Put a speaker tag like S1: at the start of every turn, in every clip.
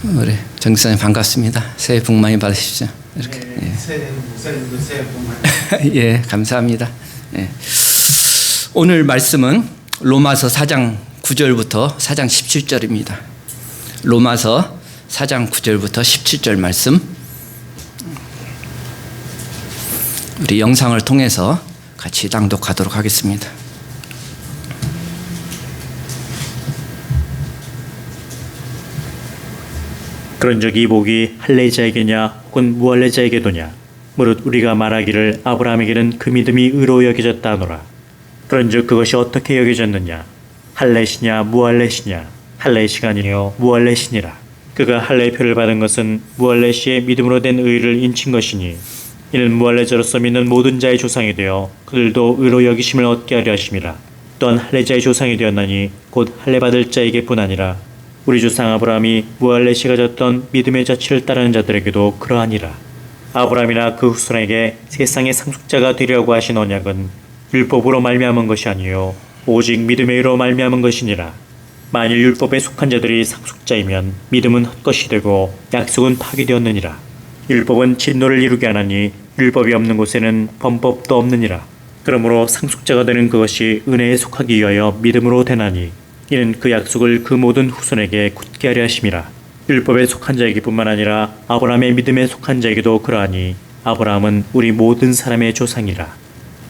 S1: 우리 정기사님 반갑습니다. 새해 복 많이 받으십시오. 이렇게.
S2: 네, 새해 목사님도 새해 복 많이.
S1: 예, 감사합니다. 예. 오늘 말씀은 로마서 4장 9절부터 4장 17절입니다. 로마서 4장 9절부터 17절 말씀. 우리 영상을 통해서 같이 낭독하도록 하겠습니다.
S3: 그런즉 이 복이 할례자에게냐 혹은 무할례자에게도냐 무릇 우리가 말하기를 아브라함에게는 그 믿음이 의로 여겨졌다 하노라. 그런즉 그것이 어떻게 여겨졌느냐 할례시냐 무할례시냐 할례시가 아니요 무할례시니라. 그가 할례의 표를 받은 것은 무할례시의 믿음으로 된 의를 인친 것이니 이는 무할례자로서 믿는 모든 자의 조상이 되어 그들도 의로 여기심을 얻게 하려 하심이라. 또한 할례자의 조상이 되었나니 곧 할례 받을 자에게뿐 아니라 우리 조상 아브라함이 무할례시가 졌던 믿음의 자취를 따르는 자들에게도 그러하니라. 아브라함이나 그 후손에게 세상의 상속자가 되려고 하신 언약은 율법으로 말미암은 것이 아니요 오직 믿음의 의로 말미암은 것이니라. 만일 율법에 속한 자들이 상속자이면 믿음은 헛것이 되고 약속은 파기되었느니라. 율법은 진노를 이루게 하나니 율법이 없는 곳에는 범법도 없느니라. 그러므로 상속자가 되는 그것이 은혜에 속하기 위하여 믿음으로 되나니 이는 그 약속을 그 모든 후손에게 굳게 하려 하심이라. 율법에 속한 자에게뿐만 아니라 아브라함의 믿음에 속한 자에게도 그러하니 아브라함은 우리 모든 사람의 조상이라.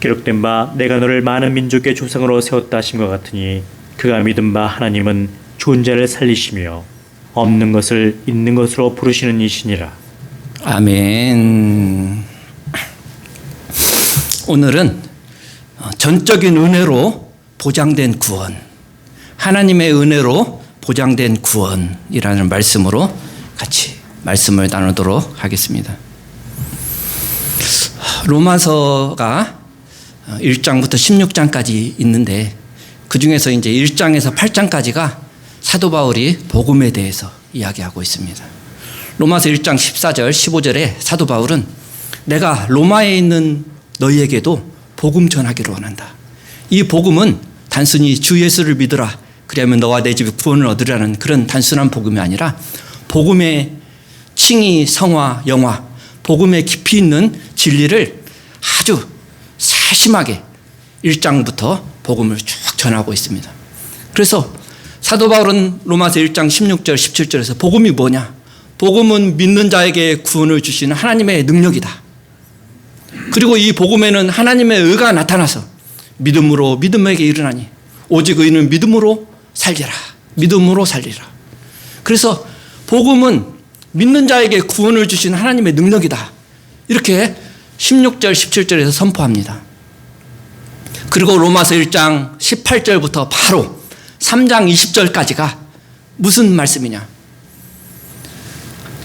S3: 기록된 바 내가 너를 많은 민족의 조상으로 세웠다 하심과 같으니 그가 믿은 바 하나님은 죽은 자를 살리시며 없는 것을 있는 것으로 부르시는 이시니라.
S1: 아멘. 오늘은 전적인 은혜로 보장된 구원, 하나님의 은혜로 보장된 구원이라는 말씀으로 같이 말씀을 나누도록 하겠습니다. 로마서가 1장부터 16장까지 있는데 그 중에서 이제 1장에서 8장까지가 사도 바울이 복음에 대해서 이야기하고 있습니다. 로마서 1장 14절 15절에 사도 바울은 내가 로마에 있는 너희에게도 복음 전하기를 원한다. 이 복음은 단순히 주 예수를 믿으라 그러면 너와 내 집이 구원을 얻으라는 그런 단순한 복음이 아니라 복음의 칭의, 성화, 영화, 복음의 깊이 있는 진리를 아주 세심하게 1장부터 복음을 쭉 전하고 있습니다. 그래서 사도 바울은 로마서 1장 16절 17절에서 복음이 뭐냐? 복음은 믿는 자에게 구원을 주시는 하나님의 능력이다. 그리고 이 복음에는 하나님의 의가 나타나서 믿음으로 믿음에게 이르나니 오직 의는 믿음으로 살리라. 믿음으로 살리라. 그래서 복음은 믿는 자에게 구원을 주시는 하나님의 능력이다. 이렇게 16절 17절에서 선포합니다. 그리고 로마서 1장 18절부터 바로 3장 20절까지가 무슨 말씀이냐?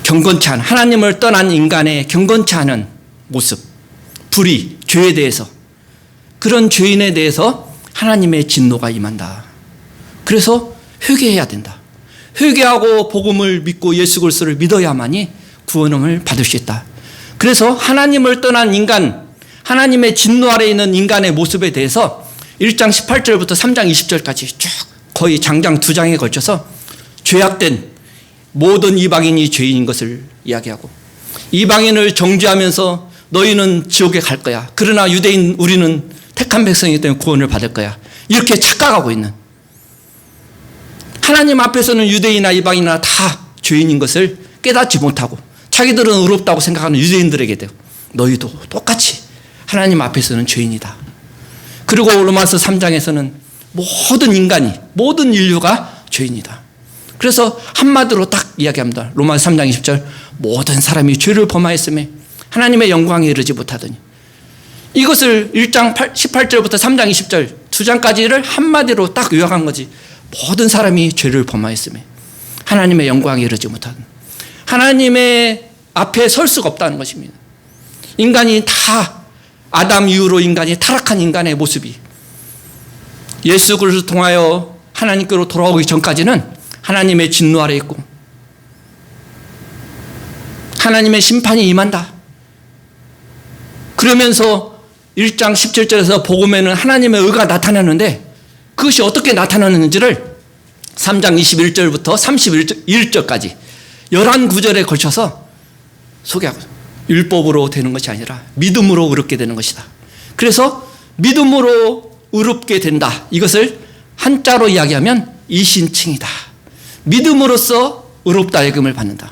S1: 경건치 않은 하나님을 떠난 인간의 경건치 않은 모습, 불의, 죄에 대해서 그런 죄인에 대해서 하나님의 진노가 임한다. 그래서 회개해야 된다. 회개하고 복음을 믿고 예수 그리스도를 믿어야만이 구원을 받을 수 있다. 그래서 하나님을 떠난 인간, 하나님의 진노 아래에 있는 인간의 모습에 대해서 1장 18절부터 3장 20절까지 쭉 거의 장장 2장에 걸쳐서 죄악된 모든 이방인이 죄인인 것을 이야기하고 이방인을 정죄하면서 너희는 지옥에 갈 거야. 그러나 유대인 우리는 택한 백성이기 때문에 구원을 받을 거야. 이렇게 착각하고 있는 하나님 앞에서는 유대인이나 이방인이나 다 죄인인 것을 깨닫지 못하고 자기들은 의롭다고 생각하는 유대인들에게 너희도 똑같이 하나님 앞에서는 죄인이다. 그리고 로마서 3장에서는 모든 인간이 모든 인류가 죄인이다. 그래서 한마디로 딱 이야기합니다. 로마서 3장 20절 모든 사람이 죄를 범하였음에 하나님의 영광에 이르지 못하더니 이것을 1장 18절부터 3장 20절 2장까지를 한마디로 딱 요약한 거지. 모든 사람이 죄를 범하였음에 하나님의 영광에 이르지 못하더니 하나님의 앞에 설 수가 없다는 것입니다. 인간이 다 아담 이후로 인간이 타락한 인간의 모습이 예수 그리스도를 통하여 하나님께로 돌아오기 전까지는 하나님의 진노 아래 있고 하나님의 심판이 임한다. 그러면서 1장 17절에서 복음에는 하나님의 의가 나타나는데 그것이 어떻게 나타나는지를 3장 21절부터 31절까지 11구절에 걸쳐서 소개하고 율법으로 되는 것이 아니라 믿음으로 의롭게 되는 것이다. 그래서 믿음으로 의롭게 된다. 이것을 한자로 이야기하면 이신칭이다. 믿음으로써 의롭다 여김을 받는다.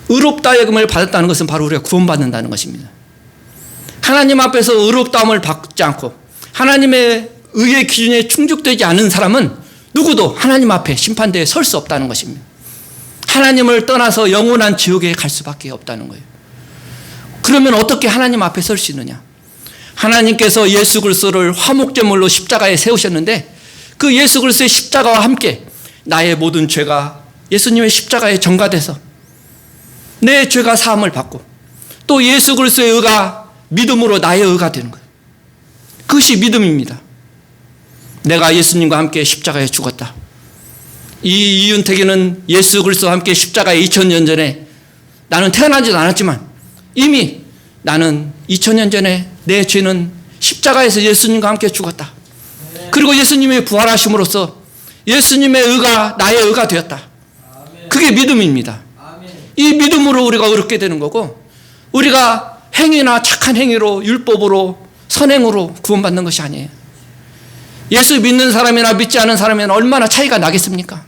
S1: 의롭다 여김을 받았다는 것은 바로 우리가 구원받는다는 것입니다. 하나님 앞에서 의롭다함을 받지 않고 하나님의 의의 기준에 충족되지 않은 사람은 누구도 하나님 앞에 심판대에 설 수 없다는 것입니다. 하나님을 떠나서 영원한 지옥에 갈 수밖에 없다는 거예요. 그러면 어떻게 하나님 앞에 설 수 있느냐? 하나님께서 예수 그리스도를 화목제물로 십자가에 세우셨는데 그 예수 그리스도의 십자가와 함께 나의 모든 죄가 예수님의 십자가에 전가돼서 내 죄가 사함을 받고 또 예수 그리스도의 의가 믿음으로 나의 의가 되는 거예요. 그것이 믿음입니다. 내가 예수님과 함께 십자가에 죽었다. 이 이윤택에는 예수 그리스도와 함께 십자가에 2000년 전에 나는 태어나지도 않았지만 이미 나는 2000년 전에 내 죄는 십자가에서 예수님과 함께 죽었다. 그리고 예수님의 부활하심으로써 예수님의 의가 나의 의가 되었다. 그게 믿음입니다. 이 믿음으로 우리가 의롭게 되는 거고 우리가 행위나 착한 행위로 율법으로 선행으로 구원받는 것이 아니에요. 예수 믿는 사람이나 믿지 않은 사람이나 얼마나 차이가 나겠습니까?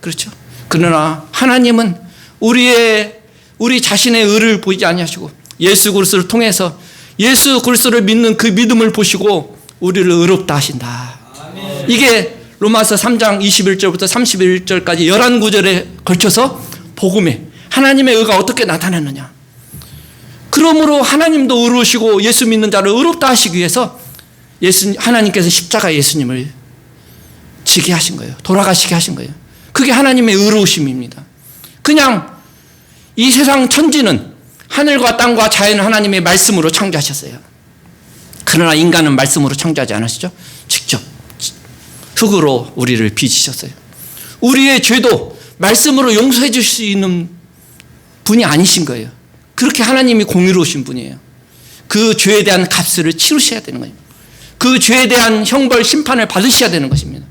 S1: 그렇죠. 그러나 하나님은 우리 자신의 의를 보이지 아니하시고 예수 그리스도를 통해서 예수 그리스도를 믿는 그 믿음을 보시고 우리를 의롭다 하신다. 아멘. 이게 로마서 3장 21절부터 31절까지 11구절에 걸쳐서 복음에 하나님의 의가 어떻게 나타났느냐. 그러므로 하나님도 의로우시고 예수 믿는 자를 의롭다 하시기 위해서 하나님께서 십자가 예수님을 지게 하신 거예요. 돌아가시게 하신 거예요. 그게 하나님의 의로우심입니다. 그냥 이 세상 천지는 하늘과 땅과 자연은 하나님의 말씀으로 창조하셨어요. 그러나 인간은 말씀으로 창조하지 않으시죠? 직접 흙으로 우리를 빚으셨어요. 우리의 죄도 말씀으로 용서해 주실 수 있는 분이 아니신 거예요. 그렇게 하나님이 공의로우신 분이에요. 그 죄에 대한 값을 치르셔야 되는 거예요. 그 죄에 대한 형벌 심판을 받으셔야 되는 것입니다.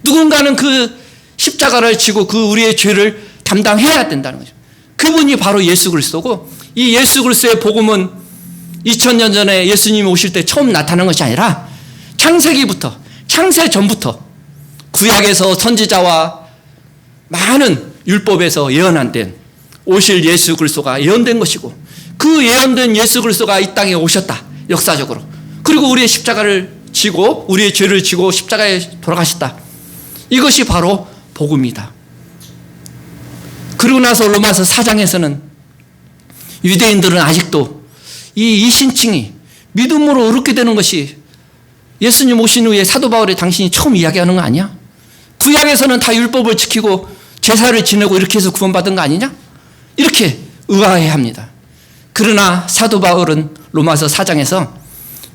S1: 누군가는 그 십자가를 지고 그 우리의 죄를 담당해야 된다는 거죠. 그분이 바로 예수 그리스도고 이 예수 그리스도의 복음은 2000년 전에 예수님이 오실 때 처음 나타난 것이 아니라 창세기부터 창세 전부터 구약에서 선지자와 많은 율법에서 예언한 된 오실 예수 그리스도가 예언된 것이고 그 예언된 예수 그리스도가 이 땅에 오셨다. 역사적으로. 그리고 우리의 십자가를 지고 우리의 죄를 지고 십자가에 돌아가셨다. 이것이 바로 복음이다. 그러고 나서 로마서 4장에서는 유대인들은 아직도 이 이신칭이 믿음으로 의롭게 되는 것이 예수님 오신 후에 사도 바울이 당신이 처음 이야기하는 거 아니야? 구약에서는 다 율법을 지키고 제사를 지내고 이렇게 해서 구원받은 거 아니냐? 이렇게 의아해합니다. 그러나 사도 바울은 로마서 4장에서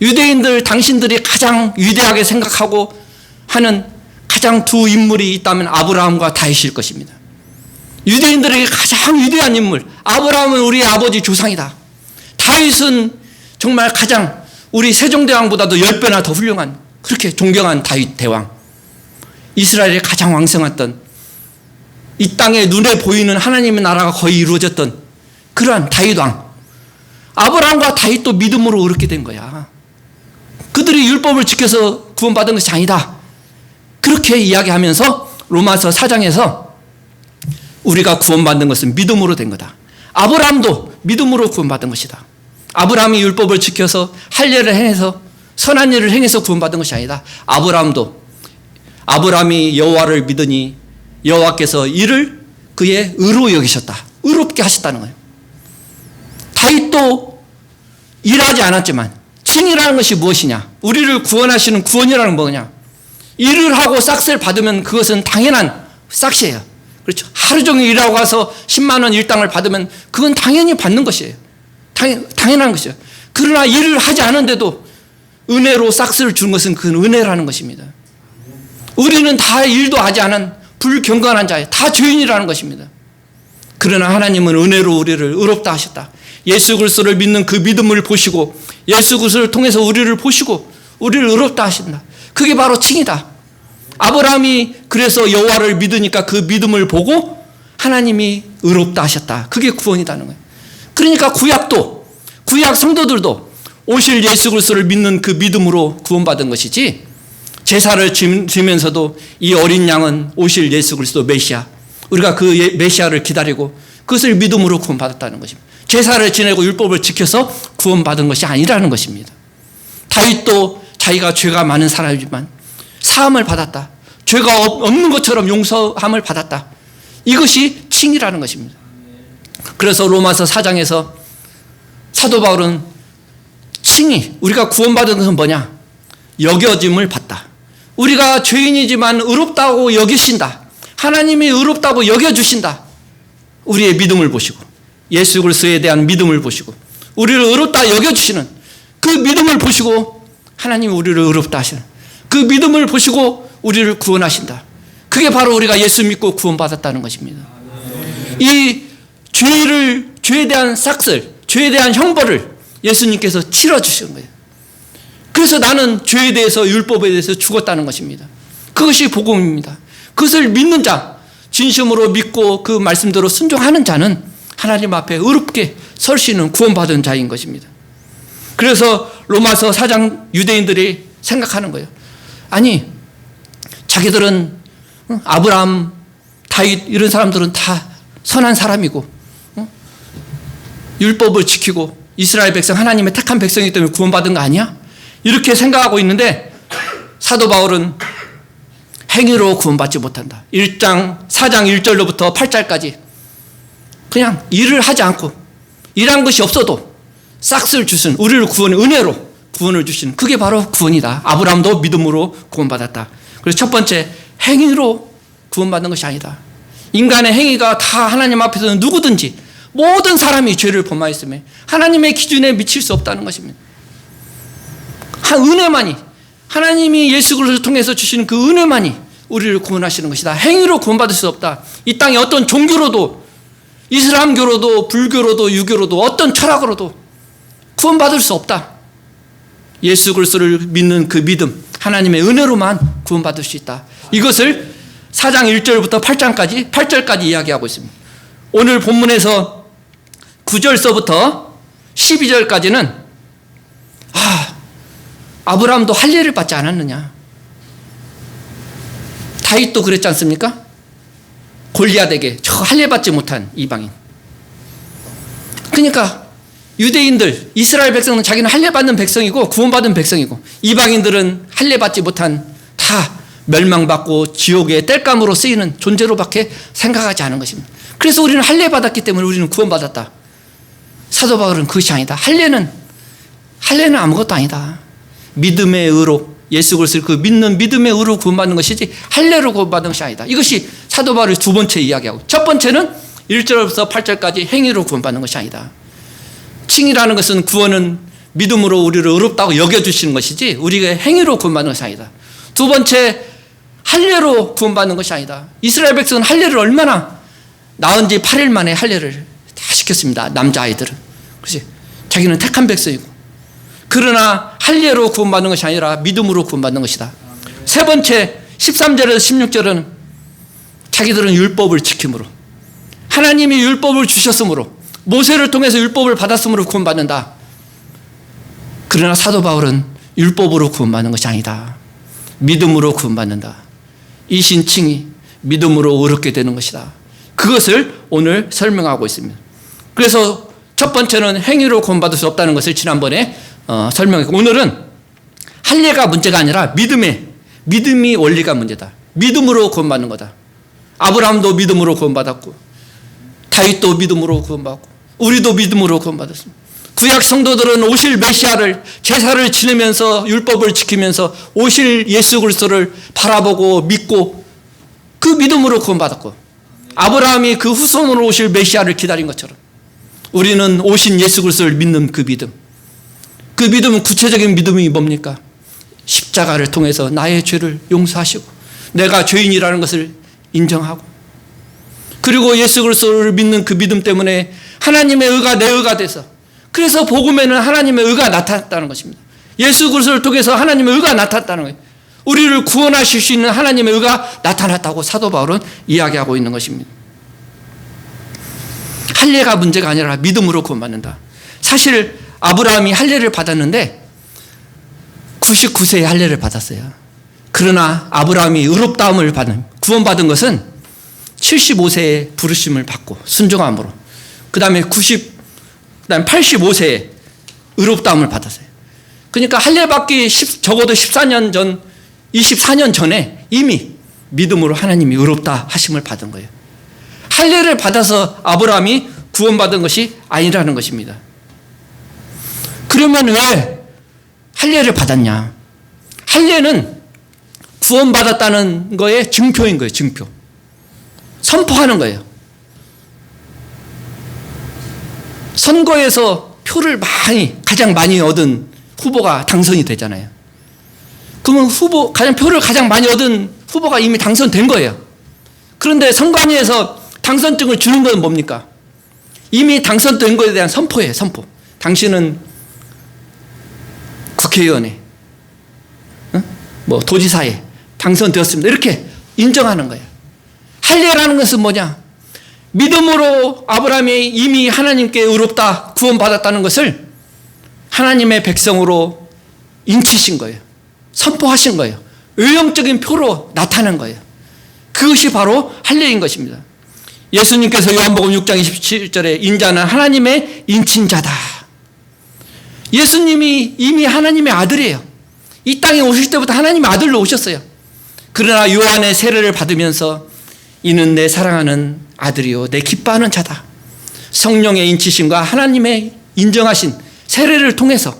S1: 유대인들 당신들이 가장 위대하게 생각하고 하는 가장 두 인물이 있다면 아브라함과 다윗일 것입니다. 유대인들에게 가장 위대한 인물 아브라함은 우리의 아버지 조상이다. 다윗은 정말 가장 우리 세종대왕보다도 10배나 더 훌륭한 그렇게 존경한 다윗 대왕 이스라엘의 가장 왕성했던 이 땅에 눈에 보이는 하나님의 나라가 거의 이루어졌던 그러한 다윗 왕 아브라함과 다윗도 믿음으로 의롭게 된 거야. 그들이 율법을 지켜서 구원받은 것이 아니다. 그렇게 이야기하면서 로마서 4장에서 우리가 구원받는 것은 믿음으로 된 거다. 아브라함도 믿음으로 구원받은 것이다. 아브라함이 율법을 지켜서 할 일을 행해서 선한 일을 행해서 구원받은 것이 아니다. 아브라함이 여호와를 믿으니 여호와께서 이를 그의 의로 여기셨다. 의롭게 하셨다는 거예요. 다윗도 일하지 않았지만 칭이라는 것이 무엇이냐? 우리를 구원하시는 구원이라는 뭐냐? 일을 하고 싹스를 받으면 그것은 당연한 싹시예요. 그렇죠. 하루 종일 일하고 가서 10만 원 일당을 받으면 그건 당연히 받는 것이에요. 당연한 것이에요. 그러나 일을 하지 않은데도 은혜로 싹스를 준 것은 그건 은혜라는 것입니다. 우리는 다 일도 하지 않은 불경건한 자예요. 다 죄인이라는 것입니다. 그러나 하나님은 은혜로 우리를 의롭다 하셨다. 예수 그리스도를 믿는 그 믿음을 보시고 예수 그리스도를 통해서 우리를 보시고 우리를 의롭다 하신다. 그게 바로 칭이다. 아브라함이 그래서 여호와를 믿으니까 그 믿음을 보고 하나님이 의롭다 하셨다. 그게 구원이라는 거예요. 그러니까 구약 성도들도 오실 예수 그리스도를 믿는 그 믿음으로 구원받은 것이지, 제사를 지면서도 이 어린 양은 오실 예수 그리스도 메시아, 우리가 그 메시아를 기다리고 그것을 믿음으로 구원받았다는 것입니다. 제사를 지내고 율법을 지켜서 구원받은 것이 아니라는 것입니다. 다윗도 자기가 죄가 많은 사람이지만 사함을 받았다. 죄가 없는 것처럼 용서함을 받았다. 이것이 칭이라는 것입니다. 그래서 로마서 4장에서 사도 바울은 칭이, 우리가 구원받은 것은 뭐냐? 여겨짐을 받다. 우리가 죄인이지만 의롭다고 여기신다. 하나님이 의롭다고 여겨주신다. 우리의 믿음을 보시고, 예수 그리스도에 대한 믿음을 보시고, 우리를 의롭다 여겨주시는 그 믿음을 보시고 하나님이 우리를 의롭다 하시는 그 믿음을 보시고 우리를 구원하신다. 그게 바로 우리가 예수 믿고 구원받았다는 것입니다. 이 죄에 대한 삭슬, 죄에 대한 형벌을 예수님께서 치러주시는 거예요. 그래서 나는 죄에 대해서, 율법에 대해서 죽었다는 것입니다. 그것이 복음입니다. 그것을 믿는 자, 진심으로 믿고 그 말씀대로 순종하는 자는 하나님 앞에 의롭게 설 수 있는 구원받은 자인 것입니다. 그래서 로마서 4장 유대인들이 생각하는 거예요. 아니, 자기들은 아브라함, 다윗 이런 사람들은 다 선한 사람이고 율법을 지키고 이스라엘 백성, 하나님의 택한 백성이기 때문에 구원받은 거 아니야? 이렇게 생각하고 있는데 사도 바울은 행위로 구원받지 못한다. 4장 1절로부터 8절까지 그냥 일을 하지 않고 일한 것이 없어도 싹쓸 주신 우리를 은혜로 구원을 주신, 그게 바로 구원이다. 아브라함도 믿음으로 구원받았다. 그래서 첫 번째, 행위로 구원받는 것이 아니다. 인간의 행위가 다 하나님 앞에서는 누구든지 모든 사람이 죄를 범하였으며 하나님의 기준에 미칠 수 없다는 것입니다. 은혜만이, 하나님이 예수 그리스도를 통해서 주시는 그 은혜만이 우리를 구원하시는 것이다. 행위로 구원받을 수 없다. 이 땅에 어떤 종교로도, 이슬람교로도, 불교로도, 유교로도, 어떤 철학으로도 구원받을 수 없다. 예수 그리스도를 믿는 그 믿음, 하나님의 은혜로만 구원받을 수 있다. 이것을 4장 1절부터 8절까지 이야기하고 있습니다. 오늘 본문에서 9절서부터 12절까지는 아브라함도 할례를 받지 않았느냐? 다윗도 그랬지 않습니까? 골리앗에게 저 할례 받지 못한 이방인. 그러니까 유대인들, 이스라엘 백성은 자기는 할례 받는 백성이고 구원받은 백성이고, 이방인들은 할례 받지 못한, 다 멸망받고 지옥의 땔감으로 쓰이는 존재로밖에 생각하지 않은 것입니다. 그래서 우리는 할례 받았기 때문에 우리는 구원받았다. 사도 바울은 그것이 아니다. 할례는 아무것도 아니다. 믿음의 의로, 예수 그리스도를 그 믿는 믿음의 의로 구원받는 것이지 할례로 구원받는 것이 아니다. 이것이 사도 바울이 두 번째 이야기하고, 첫 번째는 1절부터 8절까지 행위로 구원받는 것이 아니다. 칭이라는 것은, 구원은 믿음으로 우리를 의롭다고 여겨주시는 것이지 우리가 행위로 구원받는 것이 아니다. 두 번째, 할례로 구원받는 것이 아니다. 이스라엘 백성은 할례를 얼마나 낳은 지 8일 만에 할례를 다 시켰습니다. 남자아이들은. 그렇지? 자기는 택한 백성이고. 그러나 할례로 구원받는 것이 아니라 믿음으로 구원받는 것이다. 세 번째, 13절에서 16절은 자기들은 율법을 지킴으로, 하나님이 율법을 주셨으므로, 모세를 통해서 율법을 받았으므로 구원받는다. 그러나 사도 바울은 율법으로 구원받는 것이 아니다. 믿음으로 구원받는다. 이 신칭이 믿음으로 의롭게 되는 것이다. 그것을 오늘 설명하고 있습니다. 그래서 첫 번째는 행위로 구원받을 수 없다는 것을 지난번에 설명했고, 오늘은 할례가 문제가 아니라 믿음이 원리가 문제다. 믿음으로 구원받는 거다. 아브라함도 믿음으로 구원받았고, 다윗도 믿음으로 구원받고, 우리도 믿음으로 구원받았습니다. 구약 성도들은 오실 메시아를, 제사를 지내면서 율법을 지키면서 오실 예수 그리스도를 바라보고 믿고 그 믿음으로 구원받았고, 아브라함이 그 후손으로 오실 메시아를 기다린 것처럼 우리는 오신 예수 그리스도를 믿는 그 믿음, 그 믿음은 구체적인 믿음이 뭡니까? 십자가를 통해서 나의 죄를 용서하시고 내가 죄인이라는 것을 인정하고, 그리고 예수 그리스도를 믿는 그 믿음 때문에 하나님의 의가 내 의가 돼서, 그래서 복음에는 하나님의 의가 나타났다는 것입니다. 예수 그리스도를 통해서 하나님의 의가 나타났다는 거예요. 우리를 구원하실 수 있는 하나님의 의가 나타났다고 사도 바울은 이야기하고 있는 것입니다. 할례가 문제가 아니라 믿음으로 구원받는다. 사실 아브라함이 할례를 받았는데 99세에 할례를 받았어요. 그러나 아브라함이 의롭다함을 구원받은 것은 75세에 부르심을 받고 순종함으로, 그 다음에 85세에 의롭다함을 받았어요. 그러니까 할례 받기 적어도 14년 전, 24년 전에 이미 믿음으로 하나님이 의롭다 하심을 받은 거예요. 할례를 받아서 아브라함이 구원받은 것이 아니라는 것입니다. 그러면 왜 할례를 받았냐? 할례는 구원받았다는 거의 증표인 거예요. 증표. 선포하는 거예요. 선거에서 표를 가장 많이 얻은 후보가 당선이 되잖아요. 그러면 표를 가장 많이 얻은 후보가 이미 당선된 거예요. 그런데 선관위에서 당선증을 주는 건 뭡니까? 이미 당선된 것에 대한 선포예요. 선포. 당신은 국회의원에, 도지사에 당선되었습니다. 이렇게 인정하는 거예요. 할례라는 것은 뭐냐? 믿음으로 아브라함이 이미 하나님께 의롭다 구원받았다는 것을 하나님의 백성으로 인치신 거예요. 선포하신 거예요. 외형적인 표로 나타낸 거예요. 그것이 바로 할례인 것입니다. 예수님께서 요한복음 6장 27절에 인자는 하나님의 인친자다. 예수님이 이미 하나님의 아들이에요. 이 땅에 오실 때부터 하나님의 아들로 오셨어요. 그러나 요한의 세례를 받으면서 이는 내 사랑하는 아들이요 내 기뻐하는 자다. 성령의 인치심과 하나님의 인정하신 세례를 통해서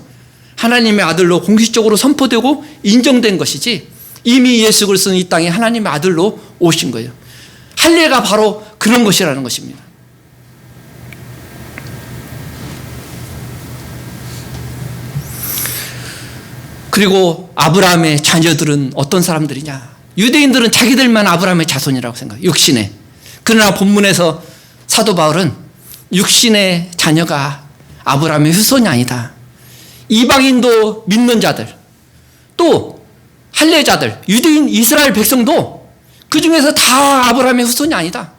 S1: 하나님의 아들로 공식적으로 선포되고 인정된 것이지, 이미 예수 그리스도는 이 땅에 하나님의 아들로 오신 거예요. 할례가 바로 그런 것이라는 것입니다. 그리고 아브라함의 자녀들은 어떤 사람들이냐? 유대인들은 자기들만 아브라함의 자손이라고 생각해요. 육신의. 그러나 본문에서 사도 바울은 육신의 자녀가 아브라함의 후손이 아니다. 이방인도 믿는 자들, 또 할례자들, 유대인 이스라엘 백성도 그 중에서 다 아브라함의 후손이 아니다.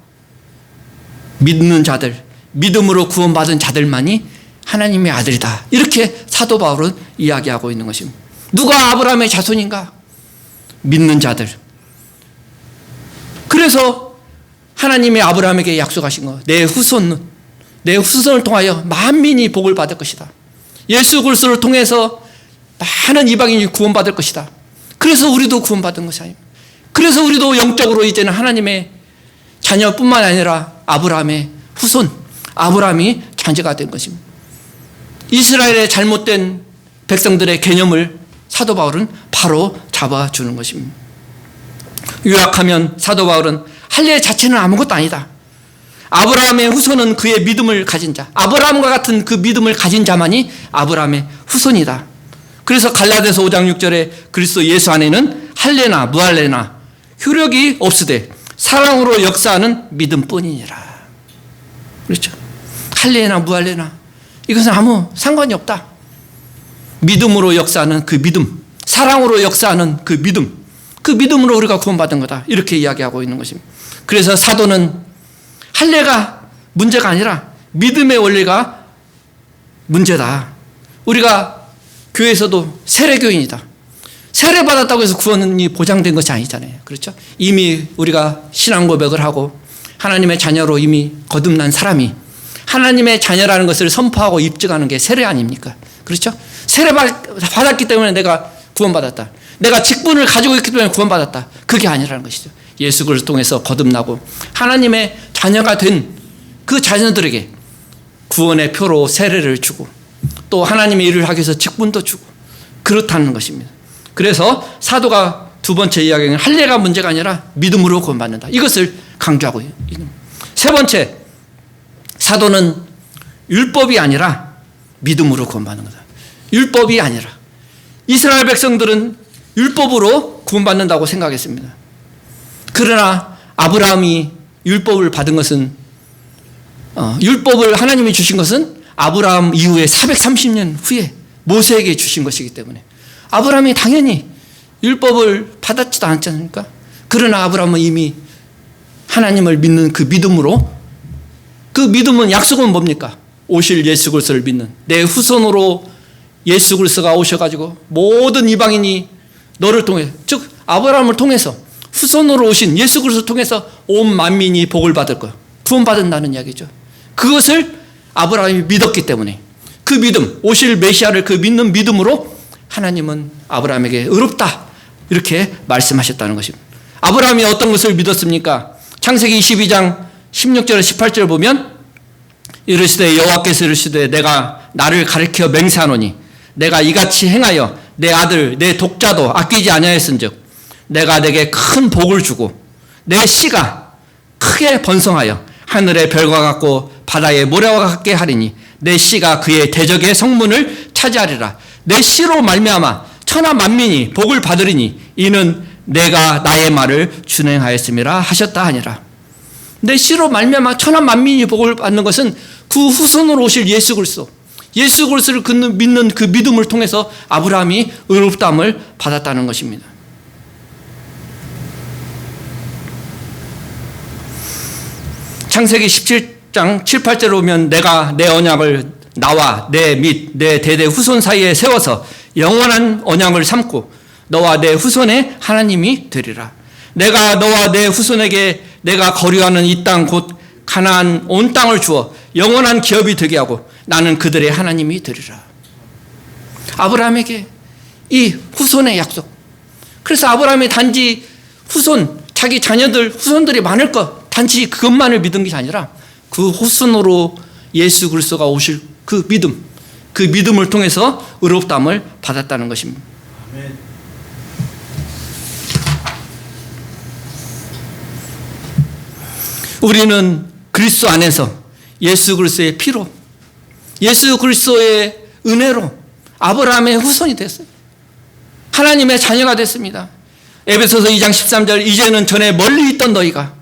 S1: 믿는 자들, 믿음으로 구원받은 자들만이 하나님의 아들이다. 이렇게 사도 바울은 이야기하고 있는 것입니다. 누가 아브라함의 자손인가? 믿는 자들. 그래서 하나님이 아브라함에게 약속하신 거, 내 후손을 통하여 만민이 복을 받을 것이다. 예수 그리스도를 통해서 많은 이방인이 구원받을 것이다. 그래서 우리도 구원받은 것이 아닙니다. 그래서 우리도 영적으로 이제는 하나님의 자녀뿐만 아니라 아브라함의 후손, 아브라함이 자녀가 된 것입니다. 이스라엘의 잘못된 백성들의 개념을 사도 바울은 바로 잡아주는 것입니다. 요약하면 사도 바울은 할례 자체는 아무것도 아니다. 아브라함의 후손은 그의 믿음을 가진 자, 아브라함과 같은 그 믿음을 가진 자만이 아브라함의 후손이다. 그래서 갈라디아서 5장 6절에 그리스도 예수 안에는 할례나 무할례나 효력이 없으되 사랑으로 역사하는 믿음뿐이니라. 그렇죠? 할례나 무할례나 이것은 아무 상관이 없다. 믿음으로 역사하는 그 믿음, 사랑으로 역사하는 그 믿음, 그 믿음으로 우리가 구원받은 거다. 이렇게 이야기하고 있는 것입니다. 그래서 사도는 할례가 문제가 아니라 믿음의 원리가 문제다. 우리가 교회에서도 세례교인이다. 세례받았다고 해서 구원이 보장된 것이 아니잖아요. 그렇죠? 이미 우리가 신앙 고백을 하고 하나님의 자녀로 이미 거듭난 사람이 하나님의 자녀라는 것을 선포하고 입증하는 게 세례 아닙니까? 그렇죠? 세례받았기 때문에 내가 구원받았다. 내가 직분을 가지고 있기 때문에 구원받았다. 그게 아니라는 것이죠. 예수 그리스도를 통해서 거듭나고 하나님의 자녀가 된 그 자녀들에게 구원의 표로 세례를 주고 또 하나님의 일을 하기 위해서 직분도 주고 그렇다는 것입니다. 그래서 사도가 두 번째 이야기는 할례가 문제가 아니라 믿음으로 구원받는다. 이것을 강조하고 있는. 세 번째, 사도는 율법이 아니라 믿음으로 구원받는 거다. 율법이 아니라. 이스라엘 백성들은 율법으로 구원받는다고 생각했습니다. 그러나 아브라함이 율법을 받은 것은 율법을 하나님이 주신 것은 아브라함 이후에 430년 후에 모세에게 주신 것이기 때문에 아브라함이 당연히 율법을 받았지도 않지 않습니까? 그러나 아브라함은 이미 하나님을 믿는 그 믿음으로 그 믿음은 약속은 뭡니까? 오실 예수 그리스도를 믿는 내 후손으로 예수 그리스도가 오셔가지고 모든 이방인이 너를 통해 즉 아브라함을 통해서 후손으로 오신 예수 그리스도를 통해서 온 만민이 복을 받을 거야. 구원받는다는 이야기죠. 그것을 아브라함이 믿었기 때문에 그 믿음 오실 메시아를 그 믿는 믿음으로 하나님은 아브라함에게 의롭다 이렇게 말씀하셨다는 것입니다. 아브라함이 어떤 것을 믿었습니까? 창세기 22장 16절 18절 보면 이르시되 여호와께서 이르시되 내가 나를 가리켜 맹세하노니 내가 이같이 행하여 내 아들 내 독자도 아끼지 아니하였은즉 내가 내게 큰 복을 주고 내 씨가 크게 번성하여 하늘의 별과 같고 바다의 모래와 같게 하리니 내 씨가 그의 대적의 성문을 차지하리라. 내 씨로 말미암아 천하 만민이 복을 받으리니 이는 내가 나의 말을 준행하였음이라 하셨다 하니라. 내 씨로 말미암아 천하 만민이 복을 받는 것은 그 후손으로 오실 예수 그리스도 예수 그리스도를 믿는 그 믿음을 통해서 아브라함이 의롭다함을 받았다는 것입니다. 창세기 17장 7, 8절에 보면 내가 내 언약을 나와 내 및 내 대대 후손 사이에 세워서 영원한 언약을 삼고 너와 내 후손의 하나님이 되리라. 내가 너와 내 후손에게 내가 거류하는 이 땅 곧 가나안 온 땅을 주어 영원한 기업이 되게 하고 나는 그들의 하나님이 되리라. 아브라함에게 이 후손의 약속. 그래서 아브라함이 단지 후손 자기 자녀들 후손들이 많을 것 단지 그것만을 믿은 게 아니라 그 후손으로 예수 그리스도가 오실 그 믿음 그 믿음을 통해서 의롭다함을 받았다는 것입니다.
S2: 아멘.
S1: 우리는 그리스도 안에서 예수 그리스도의 피로 예수 그리스도의 은혜로 아브라함의 후손이 됐어요. 하나님의 자녀가 됐습니다. 에베소서 2장 13절 이제는 전에 멀리 있던 너희가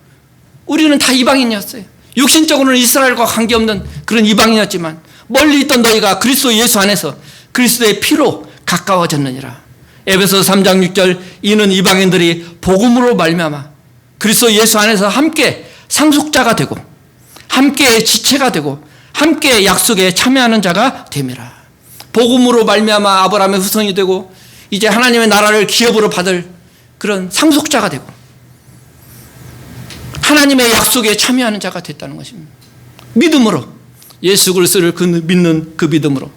S1: 우리는 다 이방인이었어요. 육신적으로는 이스라엘과 관계없는 그런 이방인이었지만 멀리 있던 너희가 그리스도 예수 안에서 그리스도의 피로 가까워졌느니라. 에베소서 3장 6절 이는 이방인들이 복음으로 말미암아 그리스도 예수 안에서 함께 상속자가 되고 함께 지체가 되고 함께 약속에 참여하는 자가 됨이라. 복음으로 말미암아 아브라함의 후손이 되고 이제 하나님의 나라를 기업으로 받을 그런 상속자가 되고 하나님의 약속에 참여하는 자가 됐다는 것입니다. 믿음으로 예수 그리스도를 믿는 그 믿음으로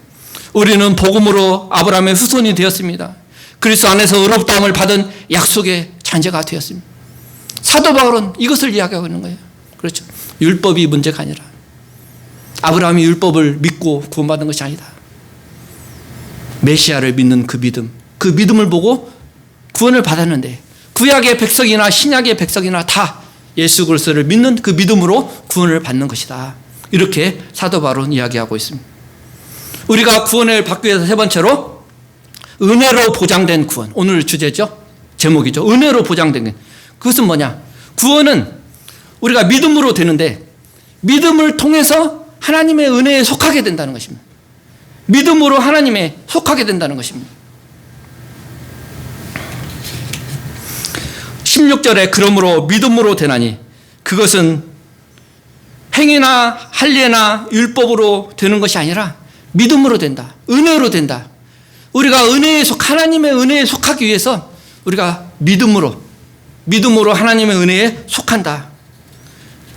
S1: 우리는 복음으로 아브라함의 후손이 되었습니다. 그리스도 안에서 의롭다함을 받은 약속의 자녀가 되었습니다. 사도 바울은 이것을 이야기하고 있는 거예요. 그렇죠. 율법이 문제가 아니라 아브라함이 율법을 믿고 구원받은 것이 아니다. 메시아를 믿는 그 믿음을 보고 구원을 받았는데 구약의 백성이나 신약의 백성이나 다 예수 그리스도를 믿는 그 믿음으로 구원을 받는 것이다. 이렇게 사도 바울은 이야기하고 있습니다. 우리가 구원을 받기 위해서 세 번째로 은혜로 보장된 구원. 오늘 주제죠. 제목이죠. 은혜로 보장된 구원. 그것은 뭐냐? 구원은 우리가 믿음으로 되는데 믿음을 통해서 하나님의 은혜에 속하게 된다는 것입니다. 믿음으로 하나님에 속하게 된다는 것입니다. 16절에 그러므로 믿음으로 되나니 그것은 행위나 할례나 율법으로 되는 것이 아니라 믿음으로 된다. 은혜로 된다. 우리가 하나님의 은혜에 속하기 위해서 우리가 믿음으로 하나님의 은혜에 속한다.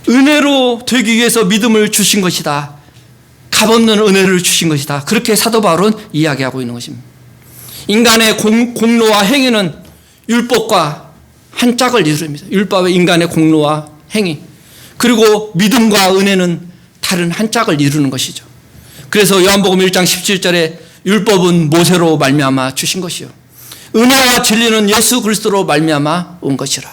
S1: 은혜로 되기 위해서 믿음을 주신 것이다. 값없는 은혜를 주신 것이다. 그렇게 사도 바울은 이야기하고 있는 것입니다. 인간의 공로와 행위는 율법과 한 짝을 이룹니다. 율법의 인간의 공로와 행위. 그리고 믿음과 은혜는 다른 한 짝을 이루는 것이죠. 그래서 요한복음 1장 17절에 율법은 모세로 말미암아 주신 것이요 은혜와 진리는 예수 그리스도로 말미암아 온 것이라.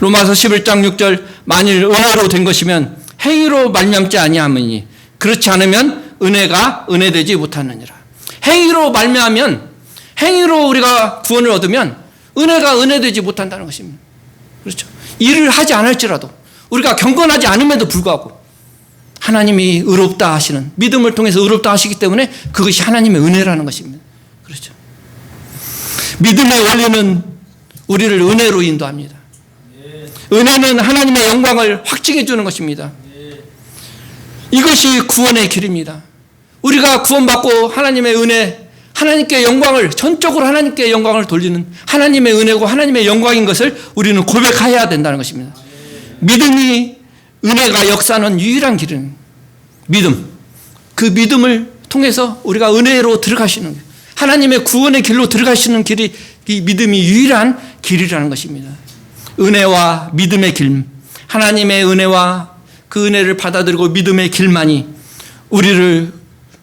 S1: 로마서 11장 6절 만일 은혜로 된 것이면 행위로 말미암지 아니하느니 그렇지 않으면 은혜가 은혜되지 못하느니라. 행위로 말미암으면 행위로 우리가 구원을 얻으면 은혜가 은혜되지 못한다는 것입니다. 그렇죠. 일을 하지 않을지라도 우리가 경건하지 않음에도 불구하고 하나님이 의롭다 하시는 믿음을 통해서 의롭다 하시기 때문에 그것이 하나님의 은혜라는 것입니다. 그렇죠. 믿음의 원리는 우리를 은혜로 인도합니다. 은혜는 하나님의 영광을 확증해 주는 것입니다. 이것이 구원의 길입니다. 우리가 구원받고 하나님의 은혜, 하나님께 영광을, 전적으로 하나님께 영광을 돌리는 하나님의 은혜고 하나님의 영광인 것을 우리는 고백해야 된다는 것입니다. 믿음이, 은혜가 역사하는 유일한 길은 믿음. 그 믿음을 통해서 우리가 은혜로 들어가시는 거예요. 하나님의 구원의 길로 들어가시는 길이, 이 믿음이 유일한 길이라는 것입니다. 은혜와 믿음의 길, 하나님의 은혜와 그 은혜를 받아들이고 믿음의 길만이 우리를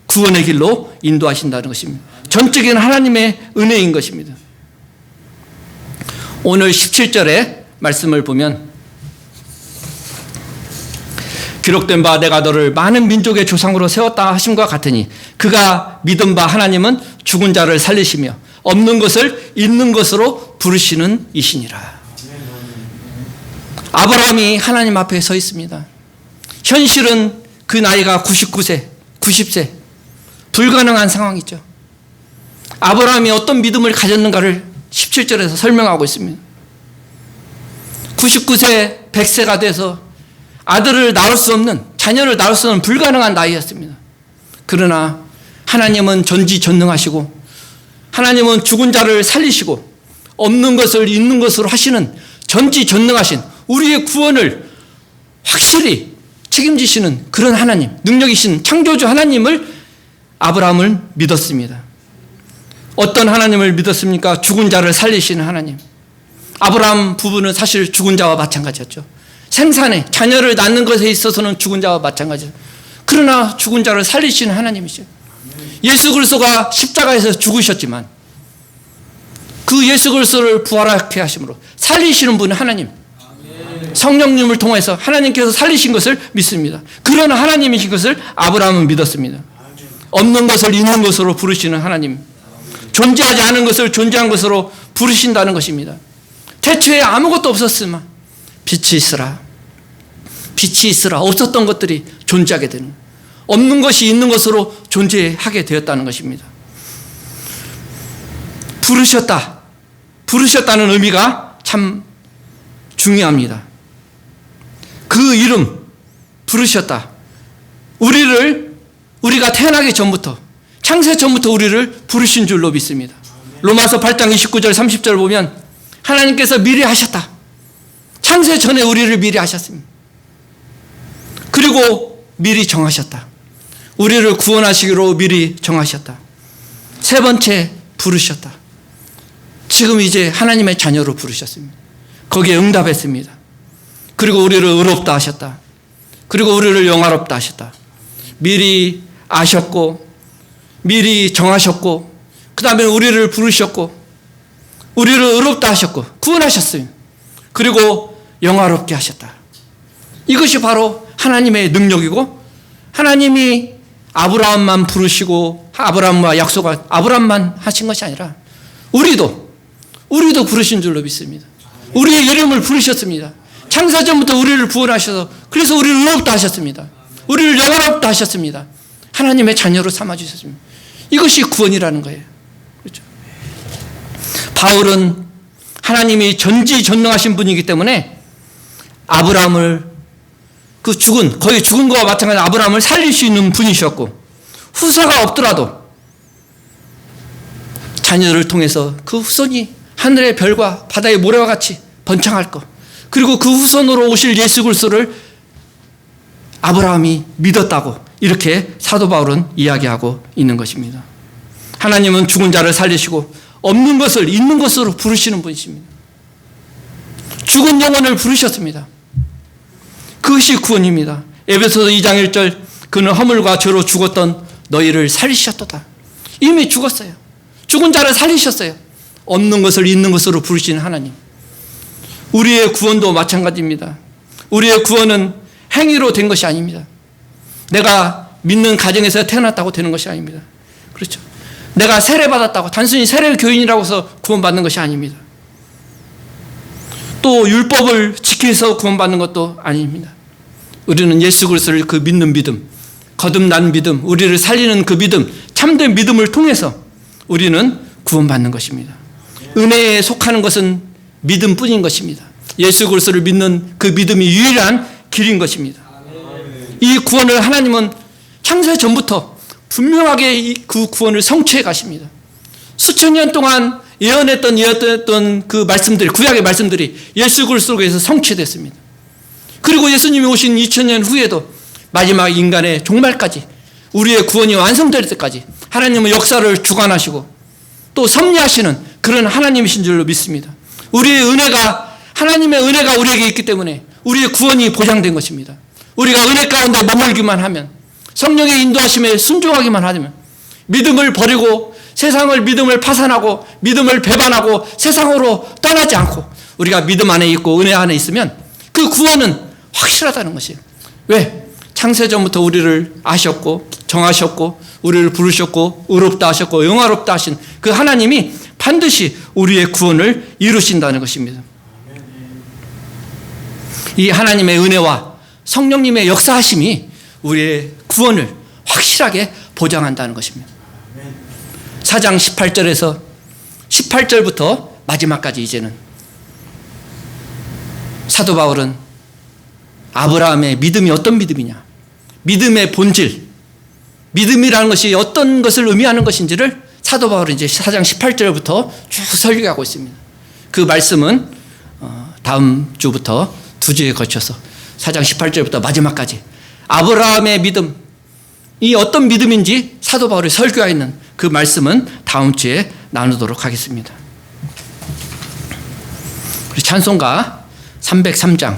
S1: 구원의 길로 인도하신다는 것입니다. 전적인 하나님의 은혜인 것입니다. 오늘 17절의 말씀을 보면 기록된 바 내가 너를 많은 민족의 조상으로 세웠다 하심과 같으니 그가 믿은 바 하나님은 죽은 자를 살리시며 없는 것을 있는 것으로 부르시는 이시니라. 아브라함이 하나님 앞에 서 있습니다. 현실은 그 나이가 99세, 90세, 불가능한 상황이죠. 아브라함이 어떤 믿음을 가졌는가를 17절에서 설명하고 있습니다. 99세, 100세가 돼서 아들을 낳을 수 없는, 자녀를 낳을 수 없는 불가능한 나이였습니다. 그러나 하나님은 전지전능하시고 하나님은 죽은 자를 살리시고 없는 것을 있는 것으로 하시는 전지전능하신 우리의 구원을 확실히 책임지시는 그런 하나님, 능력이신 창조주 하나님을 아브라함을 믿었습니다. 어떤 하나님을 믿었습니까? 죽은 자를 살리시는 하나님. 아브라함 부부는 사실 죽은 자와 마찬가지였죠. 생산에 자녀를 낳는 것에 있어서는 죽은 자와 마찬가지죠. 그러나 죽은 자를 살리시는 하나님이죠. 예수 그리스도가 십자가에서 죽으셨지만 그 예수 그리스도를 부활하게 하심으로 살리시는 분은 하나님, 성령님을 통해서 하나님께서 살리신 것을 믿습니다. 그런 하나님이신 것을 아브라함은 믿었습니다. 없는 것을 있는 것으로 부르시는 하나님, 존재하지 않은 것을 존재한 것으로 부르신다는 것입니다. 태초에 아무것도 없었으면 빛이 있으라, 빛이 있으라, 없었던 것들이 존재하게 되는, 없는 것이 있는 것으로 존재하게 되었다는 것입니다. 부르셨다는 의미가 참 중요합니다. 그 이름, 부르셨다. 우리가 태어나기 전부터, 창세 전부터 우리를 부르신 줄로 믿습니다. 로마서 8장 29절 30절 보면 하나님께서 미리 하셨다. 창세 전에 우리를 미리 하셨습니다. 그리고 미리 정하셨다. 우리를 구원하시기로 미리 정하셨다. 세 번째, 부르셨다. 지금 이제 하나님의 자녀로 부르셨습니다. 거기에 응답했습니다. 그리고 우리를 의롭다 하셨다. 그리고 우리를 영화롭다 하셨다. 미리 아셨고, 미리 정하셨고, 그 다음에 우리를 부르셨고, 우리를 의롭다 하셨고, 구원하셨어요. 그리고 영화롭게 하셨다. 이것이 바로 하나님의 능력이고, 하나님이 아브라함만 부르시고 아브라함과 약속한 아브라함만 하신 것이 아니라 우리도 부르신 줄로 믿습니다. 우리의 이름을 부르셨습니다. 창세전부터 우리를 구원하셔서, 그래서 우리를 의롭다 하셨습니다. 우리를 영화롭다 하셨습니다. 하나님의 자녀로 삼아주셨습니다. 이것이 구원이라는 거예요. 그렇죠? 바울은 하나님이 전지전능하신 분이기 때문에 아브라함을, 거의 죽은 거와 마찬가지 아브라함을 살릴 수 있는 분이셨고, 후사가 없더라도 자녀를 통해서 그 후손이 하늘의 별과 바다의 모래와 같이 번창할 것, 그리고 그 후손으로 오실 예수 그리스도를 아브라함이 믿었다고 이렇게 사도 바울은 이야기하고 있는 것입니다. 하나님은 죽은 자를 살리시고 없는 것을 있는 것으로 부르시는 분이십니다. 죽은 영혼을 부르셨습니다. 그것이 구원입니다. 에베소서 2장 1절, 그는 허물과 죄로 죽었던 너희를 살리셨도다. 이미 죽었어요. 죽은 자를 살리셨어요. 없는 것을 있는 것으로 부르시는 하나님. 우리의 구원도 마찬가지입니다. 우리의 구원은 행위로 된 것이 아닙니다. 내가 믿는 가정에서 태어났다고 되는 것이 아닙니다. 그렇죠? 내가 세례받았다고 단순히 세례 교인이라고 해서 구원받는 것이 아닙니다. 또 율법을 지켜서 구원받는 것도 아닙니다. 우리는 예수 그리스도를 그 믿는 믿음, 거듭난 믿음, 우리를 살리는 그 믿음, 참된 믿음을 통해서 우리는 구원받는 것입니다. 은혜에 속하는 것은 믿음뿐인 것입니다. 예수 그리스도를 믿는 그 믿음이 유일한 길인 것입니다. 이 구원을 하나님은 창세 전부터 분명하게 그 구원을 성취해 가십니다. 수천 년 동안 예언했던 그 말씀들이, 구약의 말씀들이 예수 그리스도에서 성취됐습니다. 그리고 예수님이 오신 2000년 후에도 마지막 인간의 종말까지 우리의 구원이 완성될 때까지 하나님은 역사를 주관하시고 또 섭리하시는 그런 하나님이신 줄로 믿습니다. 우리의 은혜가, 하나님의 은혜가 우리에게 있기 때문에 우리의 구원이 보장된 것입니다. 우리가 은혜 가운데 머물기만 하면, 성령의 인도하심에 순종하기만 하면, 믿음을 버리고 세상을 믿음을 파산하고 믿음을 배반하고 세상으로 떠나지 않고 우리가 믿음 안에 있고 은혜 안에 있으면 그 구원은 확실하다는 것이에요. 왜? 창세전부터 우리를 아셨고 정하셨고 우리를 부르셨고 의롭다 하셨고 영화롭다 하신 그 하나님이 반드시 우리의 구원을 이루신다는 것입니다. 이 하나님의 은혜와 성령님의 역사하심이 우리의 구원을 확실하게 보장한다는 것입니다. 4장 18절에서 18절부터 마지막까지 이제는 사도 바울은 아브라함의 믿음이 어떤 믿음이냐, 믿음의 본질, 믿음이라는 것이 어떤 것을 의미하는 것인지를 사도 바울은 이제 4장 18절부터 쭉 설교하고 있습니다. 그 말씀은 다음 주부터 2주에 걸쳐서 4장 18절부터 마지막까지 아브라함의 믿음이 어떤 믿음인지 사도 바울이 설교하는 그 말씀은 다음 주에 나누도록 하겠습니다. 우리 찬송가 303장